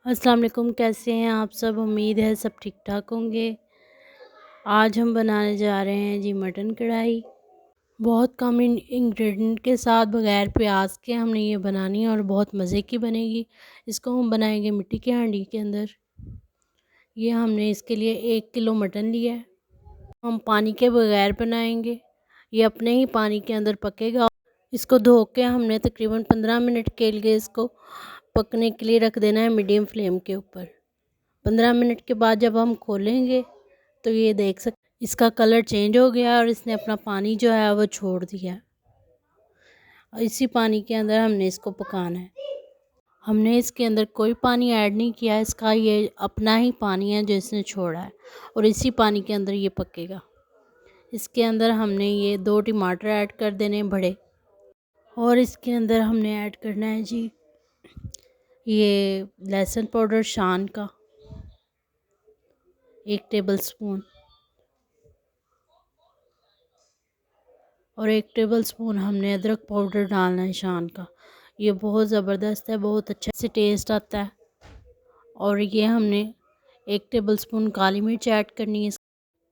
अस्सलाम वालेकुम, कैसे हैं आप सब। उम्मीद है सब ठीक ठाक होंगे। आज हम बनाने जा रहे हैं जी मटन कढ़ाई। बहुत कम इंग्रेडिएंट के साथ बग़ैर प्याज के हमने ये बनानी है और बहुत मज़े की बनेगी। इसको हम बनाएंगे मिट्टी की हांडी के अंदर। ये हमने इसके लिए 1 किलो मटन लिया है। हम पानी के बगैर बनाएंगे। ये अपने ही पानी के अंदर पकेगा। इसको धो के हमने तकरीबन 15 मिनट के लिए इसको पकने के लिए रख देना है मीडियम फ्लेम के ऊपर। 15 मिनट के बाद जब हम खोलेंगे तो ये देख सकते इसका कलर चेंज हो गया और इसने अपना पानी जो है वो छोड़ दिया। और इसी पानी के अंदर हमने इसको पकाना है। हमने इसके अंदर कोई पानी ऐड नहीं किया। इसका ये अपना ही पानी है जो इसने छोड़ा है और इसी पानी के अंदर ये पकेगा। इसके अंदर हमने ये 2 टमाटर ऐड कर देने बड़े, और इसके अंदर हमने ऐड करना है जी ये लहसुन पाउडर शान का 1 टेबलस्पून, और 1 टेबलस्पून हमने अदरक पाउडर डालना है शान का। ये बहुत ज़बरदस्त है, बहुत अच्छा से टेस्ट आता है। और ये हमने 1 टेबलस्पून काली मिर्च ऐड करनी है।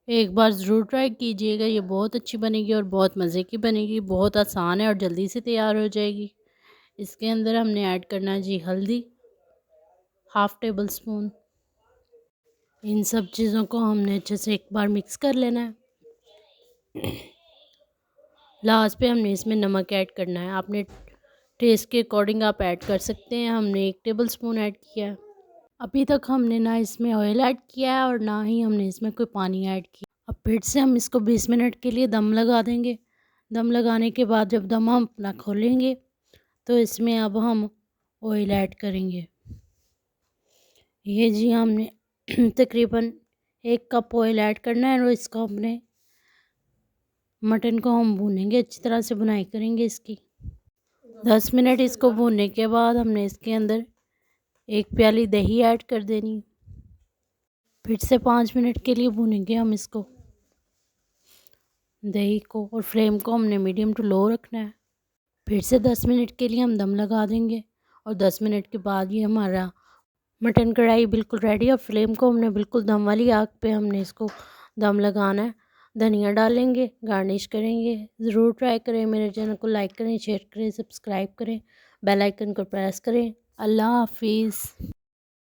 एक बार ज़रूर ट्राई कीजिएगा, ये बहुत अच्छी बनेगी और बहुत मज़े की बनेगी। बहुत आसान है और जल्दी से तैयार हो जाएगी। इसके अंदर हमने ऐड करना है जी हल्दी 1/2 टेबलस्पून। इन सब चीज़ों को हमने अच्छे से एक बार मिक्स कर लेना है। लास्ट पे हमने इसमें नमक ऐड करना है। आपने टेस्ट के अकॉर्डिंग आप ऐड कर सकते हैं। हमने 1 टेबलस्पून ऐड किया। अभी तक हमने ना इसमें ऑयल ऐड किया है और ना ही हमने इसमें कोई पानी ऐड किया। अब फिर से हम इसको 20 मिनट के लिए दम लगा देंगे। दम लगाने के बाद जब दम हम अपना खोलेंगे तो इसमें अब हम ऑयल ऐड करेंगे। ये जी हमने तकरीबन 1 कप ऑयल ऐड करना है और इसको अपने मटन को हम भूनेंगे, अच्छी तरह से भुनाई करेंगे इसकी। 10 मिनट इसको भूनने के बाद हमने इसके अंदर 1 प्याली दही ऐड कर देनी। फिर से 5 मिनट के लिए भूनेंगे हम इसको, दही को, और फ्लेम को हमने मीडियम टू लो रखना है। फिर से 10 मिनट के लिए हम दम लगा देंगे और 10 मिनट के बाद ये हमारा मटन कढ़ाई बिल्कुल रेडी है। फ्लेम को हमने बिल्कुल दम वाली आग पे हमने इसको दम लगाना है। धनिया डालेंगे, गार्निश करेंगे। ज़रूर ट्राई करें। मेरे चैनल को लाइक करें, शेयर करें, सब्सक्राइब करें, बेल आइकन को प्रेस करें। अल्लाह हाफिज़।